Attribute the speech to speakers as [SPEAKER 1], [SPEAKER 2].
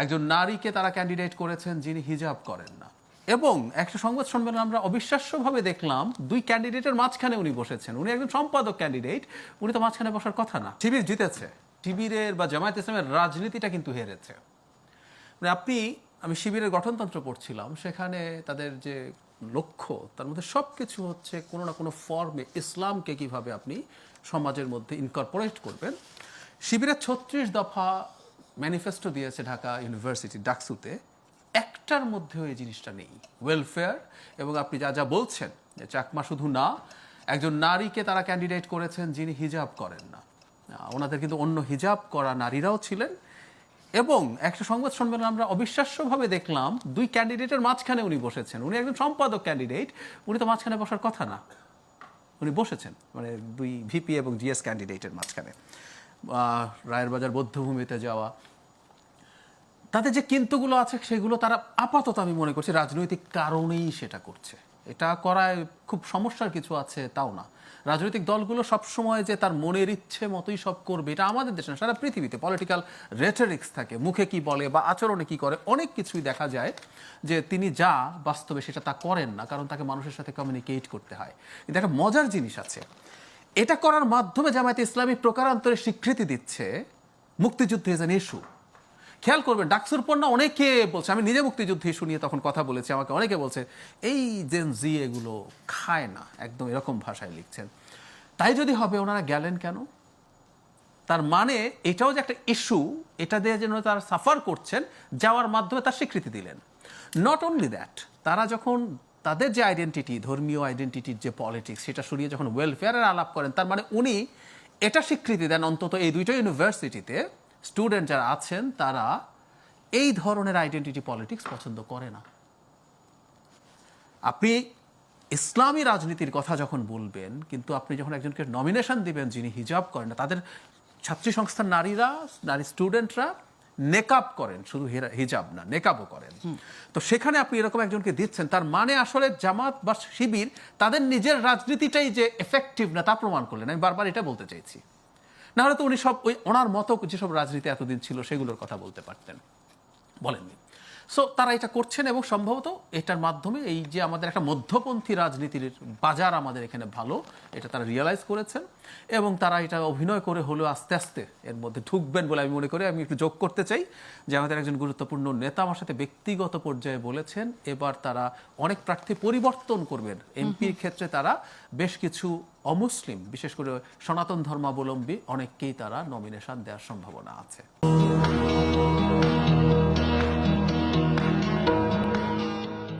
[SPEAKER 1] একজন নারীকে তারা ক্যান্ডিডেট করেছেন যিনি হিজাব করেন না। এবং একটা সংবাদ সম্মেলন আমরা অবিশ্বাস্যভাবে দেখলাম, দুই ক্যান্ডিডেটের মাঝখানে উনি বসেছেন। উনি একজন সম্পাদক ক্যান্ডিডেট, উনি তো মাঝখানে বসার কথা না। শিবির জিতেছে, শিবিরের বা জামায়াত ইসলামের রাজনীতিটা কিন্তু হেরেছে। মানে আমি শিবিরের গঠনতন্ত্র পড়ছিলাম, সেখানে তাদের যে লক্ষ্য তার মধ্যে সব কিছু হচ্ছে কোনো না কোনো ফর্মে ইসলামকে কিভাবে আপনি সমাজের মধ্যে ইনকর্পোরেট করবেন। শিবিরের 36 দফা ম্যানিফেস্টো দিয়েছে ঢাকা ইউনিভার্সিটি ডাকসুতে, একটার মধ্যেও এই জিনিসটা নেই। ওয়েলফেয়ার এবং আপনি যা যা বলছেন, চাকমা শুধু না, একজন নারীকে তারা ক্যান্ডিডেট করেছেন যিনি হিজাব করেন না। ওনাদের কিন্তু অন্য হিজাব করা নারীরাও ছিলেন। এবং একটা সংবাদ সম্মেলন আমরা অবিশ্বাস্যভাবে দেখলাম, দুই ক্যান্ডিডেটের মাঝখানে উনি বসেছেন। উনি একজন সম্পাদক ক্যান্ডিডেট, উনি তো মাঝখানে বসার কথা না, উনি বসেছেন মানে দুই ভিপি এবং জিএস ক্যান্ডিডেটের মাঝখানে। রায়ের বাজার বৌদ্ধভূমিতে যাওয়া, তাদের যে কিন্তুগুলো আছে সেগুলো তারা আপাতত আমি মনে করছি রাজনৈতিক কারণেই সেটা করছে। এটা করায় খুব সমস্যার কিছু আছে তাও না। রাজনৈতিক দলগুলো সবসময় যে তার মনের ইচ্ছে মতোই সব করবে, এটা আমাদের দেশে না, সারা পৃথিবীতে পলিটিক্যাল রেটরিক্স থাকে, মুখে কি বলে বা আচরণে কি করে, অনেক কিছুই দেখা যায় যে তিনি যা বাস্তবে সেটা তা করেন না, কারণ তাকে মানুষের সাথে কমিউনিকেট করতে হয়। কিন্তু একটা মজার জিনিস আছে, এটা করার মাধ্যমে জামায়াতে ইসলামী প্রকারান্তরে স্বীকৃতি দিচ্ছে মুক্তিযুদ্ধ ইজ অ্যান ইস্যু। খেয়াল করবেন, ডাকসুর পর না অনেকে বলছে, আমি নিজে মুক্তিযুদ্ধ ইস্যু নিয়ে তখন কথা বলেছি, আমাকে অনেকে বলছে এই জেন জি এগুলো খায় না, একদম এরকম ভাষায় লিখছেন। তাই যদি হবে ওনারা গেলেন কেন? তার মানে এটাও যে একটা ইস্যু, এটা দিয়ে যেন তারা সাফার করছেন, যাওয়ার মাধ্যমে তার স্বীকৃতি দিলেন। নট অনলি দ্যাট, তারা যখন তাদের যে আইডেন্টিটি, ধর্মীয় আইডেন্টিটির যে পলিটিক্স, সেটা সরিয়ে যখন ওয়েলফেয়ারের আলাপ করেন, তার মানে উনি এটা স্বীকৃতি দেন অন্তত এই দুইটা ইউনিভার্সিটিতে স্টুডেন্ট যারা আছেন তারা এই ধরনের আইডেন্টিটি পলিটিক্স পছন্দ করে না। আপনি ইসলামী রাজনীতির কথা যখন বলবেন, কিন্তু আপনি যখন একজনকে নমিনেশন দিবেন যিনি হিজাব করেন না, তাদের ছাত্রী সংস্থার নারী স্টুডেন্টরা নেকাব করেন, শুধু হিজাব না নেকাবও করেন, তো সেখানে আপনি এরকম একজনকে দিচ্ছেন, তার মানে আসলে জামাত বা শিবির তাদের নিজের রাজনীতিটাই যে এফেক্টিভ না তা প্রমাণ করলেন। আমি বারবার এটা বলতে চাইছি, না হলে তো উনি সব ওই ওনার মতো যেসব রাজনীতি এতদিন ছিল সেগুলোর কথা বলতে পারতেন, বলেননি। সো তারা এটা করছেন এবং সম্ভবত এটার মাধ্যমে এই যে আমাদের একটা মধ্যপন্থী রাজনীতির বাজার আমাদের এখানে ভালো, এটা তারা রিয়েলাইজ করেছেন এবং তারা এটা অভিনয় করে হলেও আস্তে আস্তে এর মধ্যে ঢুকবেন বলে আমি মনে করি। আমি একটু যোগ করতে চাই যে আমাদের একজন গুরুত্বপূর্ণ নেতা আমার সাথে ব্যক্তিগত পর্যায়ে বলেছেন এবার তারা অনেক প্রার্থী পরিবর্তন করবেন। এমপির ক্ষেত্রে তারা বেশ কিছু অমুসলিম, বিশেষ করে সনাতন ধর্মাবলম্বী অনেককেই তারা নমিনেশন দেওয়ার সম্ভাবনা আছে।